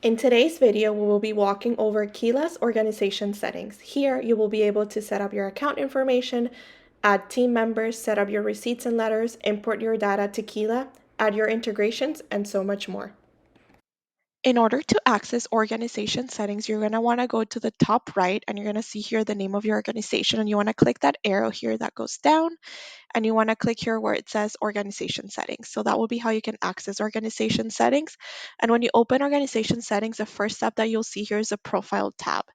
In today's video, we will be walking over Keela's organization settings. Here, you will be able to set up your account information, add team members, set up your receipts and letters, import your data to Keela, add your integrations, and so much more. In order to access organization settings, you're going to want to go to the top right and you're going to see here the name of your organization, and you want to click that arrow here that goes down, and you want to click here where it says organization settings. So that will be how you can access organization settings. And when you open organization settings, the first step that you'll see here is a profile tab.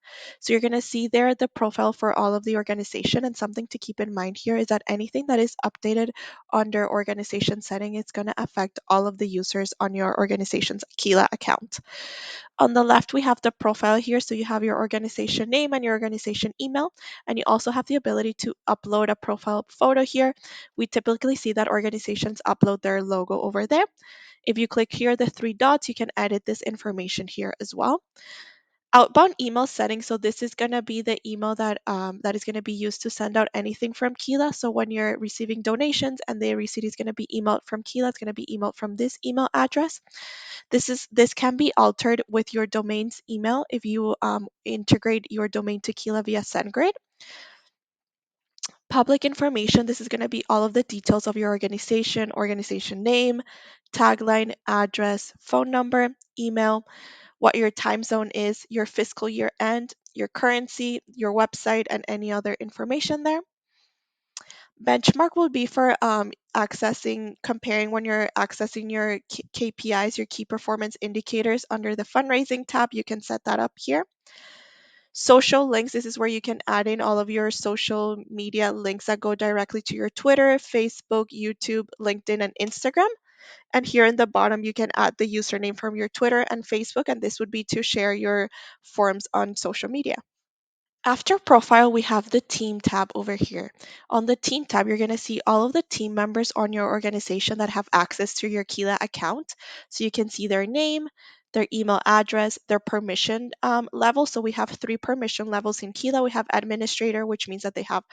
So you're going to see there the profile for all of the organization. And something to keep in mind here is that anything that is updated under organization setting is going to affect all of the users on your organization's Keela account. On the left, we have the profile here. So you have your organization name and your organization email, and you also have the ability to upload a profile photo here. We typically see that organizations upload their logo over there. If you click here, the three dots, you can edit this information here as well. Outbound email settings. So this is going to be the email that is going to be used to send out anything from Keela. So when you're receiving donations and the receipt is going to be emailed from Keela, it's going to be emailed from this email address. This can be altered with your domain's email if you integrate your domain to Keela via SendGrid. Public information, this is going to be all of the details of your organization name, tagline, address, phone number, email, what your time zone is, your fiscal year end, your currency, your website, and any other information there. Benchmark will be for comparing when you're accessing your KPIs, your key performance indicators under the fundraising tab. You can set that up here. Social links, this is where you can add in all of your social media links that go directly to your Twitter, Facebook, YouTube, LinkedIn, and Instagram. And here in the bottom, you can add the username from your Twitter and Facebook, and this would be to share your forms on social media. After profile, we have the team tab over here. On the team tab, you're going to see all of the team members on your organization that have access to your Keela account. So you can see their name, their email address, their permission level. So we have three permission levels in Keela. We have administrator, which means that they have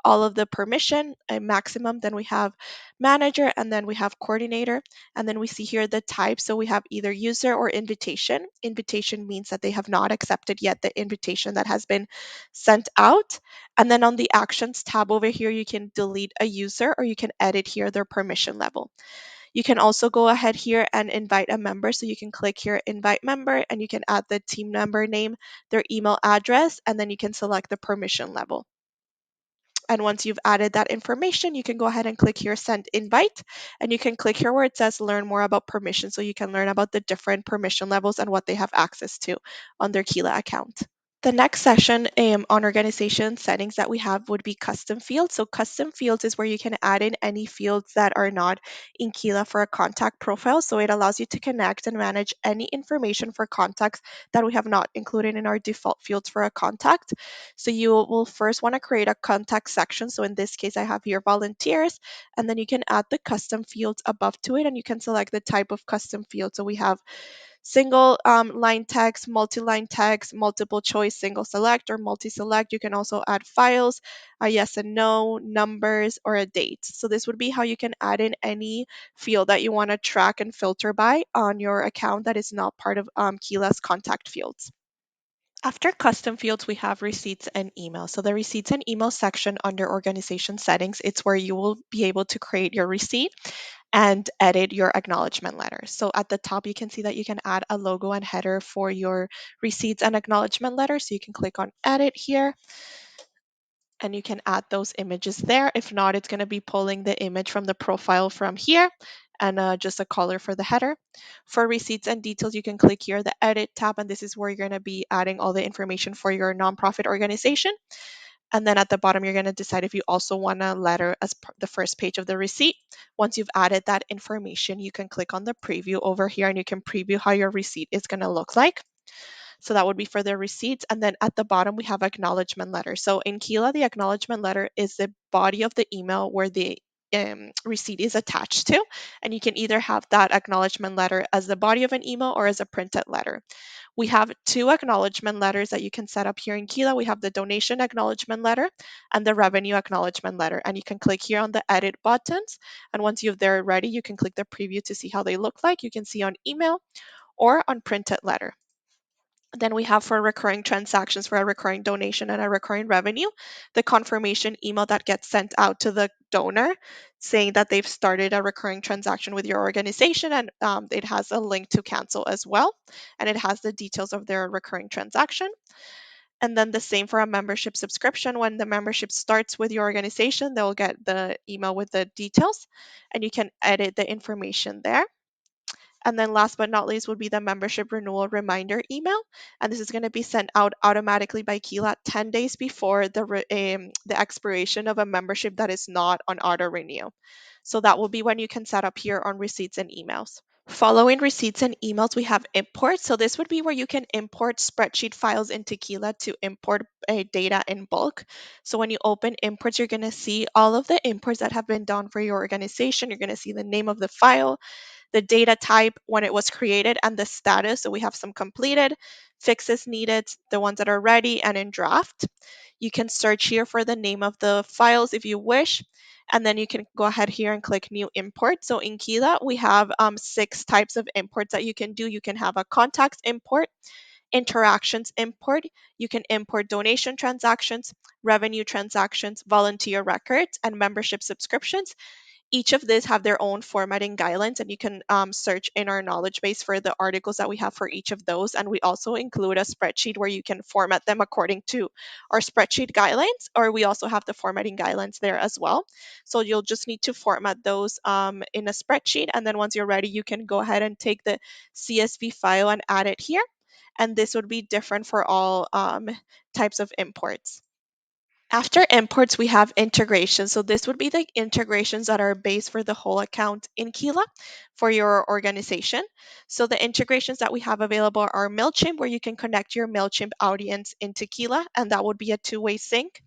all of the permission, a maximum. Then we have manager, and then we have coordinator. And then we see here the type. So we have either user or invitation. Invitation means that they have not accepted yet the invitation that has been sent out. And then on the actions tab over here, you can delete a user or you can edit here their permission level. You can also go ahead here and invite a member. So you can click here, invite member, and you can add the team member name, their email address, and then you can select the permission level. And once you've added that information, you can go ahead and click here, send invite, and you can click here where it says learn more about permission. So you can learn about the different permission levels and what they have access to on their Keela account. The next section on organization settings that we have would be custom fields. So custom fields is where you can add in any fields that are not in Keela for a contact profile. So it allows you to connect and manage any information for contacts that we have not included in our default fields for a contact. So you will first want to create a contact section. So in this case, I have here volunteers, and then you can add the custom fields above to it, and you can select the type of custom field. So we have single line text, multi-line text, multiple choice, single select, or multi-select. You can also add files, a yes and no, numbers, or a date. So this would be how you can add in any field that you want to track and filter by on your account that is not part of Keela's contact fields. After custom fields, we have receipts and email. So the receipts and email section under organization settings, it's where you will be able to create your receipt and edit your acknowledgement letter. So at the top, you can see that you can add a logo and header for your receipts and acknowledgement letter. So you can click on edit here and you can add those images there. If not, it's going to be pulling the image from the profile from here and just a color for the header. For receipts and details, you can click here, the edit tab, and this is where you're going to be adding all the information for your nonprofit organization. And then at the bottom, you're going to decide if you also want a letter as the first page of the receipt. Once you've added that information, you can click on the preview over here and you can preview how your receipt is going to look like. So that would be for the receipts. And then at the bottom, we have acknowledgement letter. So in Keela, the acknowledgement letter is the body of the email where the receipt is attached to. And you can either have that acknowledgement letter as the body of an email or as a printed letter. We have two acknowledgement letters that you can set up here in Keela. We have the donation acknowledgement letter and the revenue acknowledgement letter. And you can click here on the edit buttons. And once they're ready, you can click the preview to see how they look like. You can see on email or on printed letter. Then we have for recurring transactions, for a recurring donation and a recurring revenue, the confirmation email that gets sent out to the donor saying that they've started a recurring transaction with your organization, and it has a link to cancel as well, and it has the details of their recurring transaction. And then the same for a membership subscription. When the membership starts with your organization, they'll get the email with the details, and you can edit the information there. And then last but not least would be the membership renewal reminder email. And this is going to be sent out automatically by Keela 10 days before the expiration of a membership that is not on auto renew. So that will be when you can set up here on receipts and emails. Following receipts and emails, we have import. So this would be where you can import spreadsheet files into Keela to import data in bulk. So when you open imports, you're going to see all of the imports that have been done for your organization. You're going to see the name of the file, the data type when it was created, and the status. So we have some completed, fixes needed, the ones that are ready and in draft. You can search here for the name of the files if you wish, and then you can go ahead here and click new import. So in Keela, we have 6 types of imports that you can do. You can have a contacts import, interactions import, you can import donation transactions, revenue transactions, volunteer records, and membership subscriptions. Each of these have their own formatting guidelines, and you can search in our knowledge base for the articles that we have for each of those. And we also include a spreadsheet where you can format them according to our spreadsheet guidelines, or we also have the formatting guidelines there as well. So you'll just need to format those in a spreadsheet, and then once you're ready, you can go ahead and take the CSV file and add it here. And this would be different for all types of imports. After imports, we have integrations. So this would be the integrations that are based for the whole account in Keela for your organization. So the integrations that we have available are MailChimp, where you can connect your MailChimp audience into Keela, and that would be a two-way sync.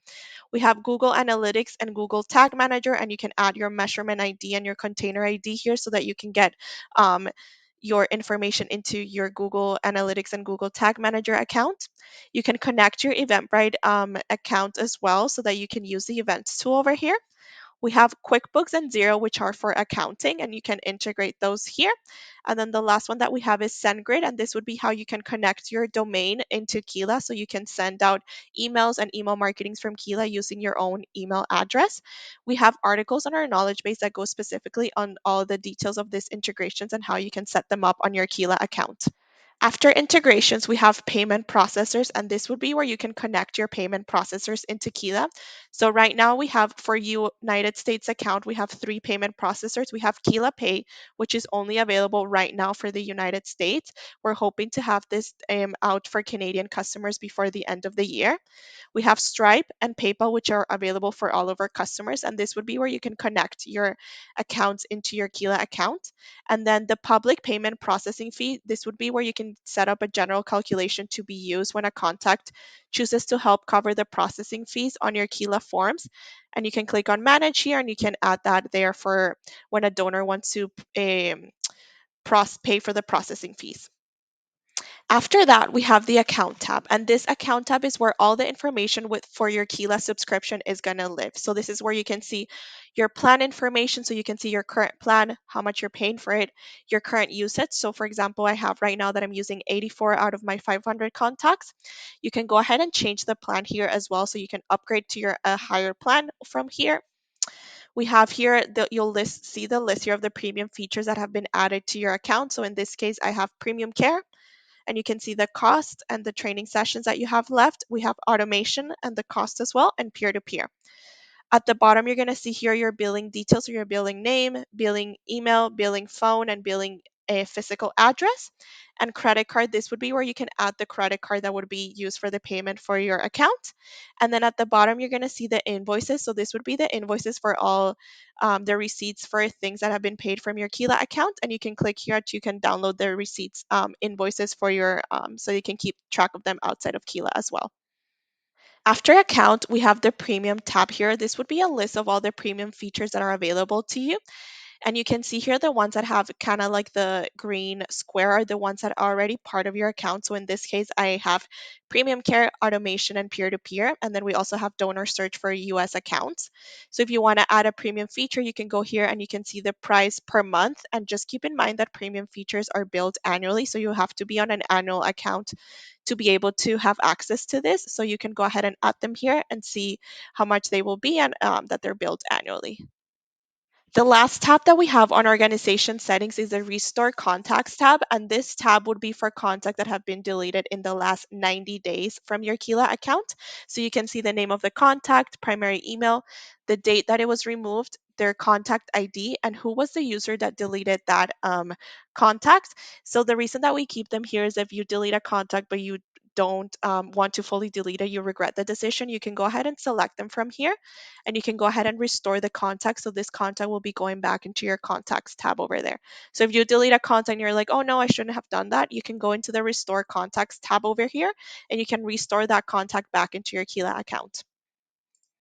We have Google Analytics and Google Tag Manager, and you can add your measurement ID and your container ID here so that you can get um, your information into your Google Analytics and Google Tag Manager account. You can connect your Eventbrite account as well so that you can use the events tool over here. We have QuickBooks and Xero, which are for accounting, and you can integrate those here. And then the last one that we have is SendGrid, and this would be how you can connect your domain into Keela so you can send out emails and email marketings from Keela using your own email address. We have articles on our knowledge base that go specifically on all the details of these integrations and how you can set them up on your Keela account. After integrations, we have payment processors, and this would be where you can connect your payment processors into Keela. So right now we have for United States account, we have 3 payment processors. We have Keela Pay, which is only available right now for the United States. We're hoping to have this out for Canadian customers before the end of the year. We have Stripe and PayPal, which are available for all of our customers, and this would be where you can connect your accounts into your Keela account. And then the public payment processing fee, this would be where you can set up a general calculation to be used when a contact chooses to help cover the processing fees on your Keela forms. And you can click on manage here and you can add that there for when a donor wants to pay for the processing fees. After that, we have the account tab, and this account tab is where all the information for your Keela subscription is going to live. So this is where you can see your plan information, so you can see your current plan, how much you're paying for it, your current usage. So for example, I have right now that I'm using 84 out of my 500 contacts. You can go ahead and change the plan here as well, so you can upgrade to your a higher plan from here. We have here you'll see the list here of the premium features that have been added to your account. So in this case, I have premium care, and you can see the cost and the training sessions that you have left. We have automation and the cost as well, and peer-to-peer. At the bottom, you're going to see here your billing details, so your billing name, billing email, billing phone, and billing a physical address. And credit card, this would be where you can add the credit card that would be used for the payment for your account. And then at the bottom, you're going to see the invoices. So this would be the invoices for all the receipts for things that have been paid from your Keela account. And you can click here to you can download the receipts invoices for your so you can keep track of them outside of Keela as well. After account, we have the premium tab here. This would be a list of all the premium features that are available to you. And you can see here the ones that have kind of like the green square are the ones that are already part of your account. So in this case, I have premium care, automation, and peer to peer. And then we also have donor search for US accounts. So if you want to add a premium feature, you can go here and you can see the price per month. And just keep in mind that premium features are billed annually. So you have to be on an annual account to be able to have access to this. So you can go ahead and add them here and see how much they will be and that they're billed annually. The last tab that we have on organization settings is the restore contacts tab, and this tab would be for contacts that have been deleted in the last 90 days from your Keela account. So you can see the name of the contact, primary email, the date that it was removed, their contact ID, and who was the user that deleted that contact. So the reason that we keep them here is if you delete a contact but you don't want to fully delete it, you regret the decision, you can go ahead and select them from here and you can go ahead and restore the contact. So this contact will be going back into your contacts tab over there. So if you delete a contact and you're like, oh no, I shouldn't have done that, you can go into the restore contacts tab over here and you can restore that contact back into your Keela account.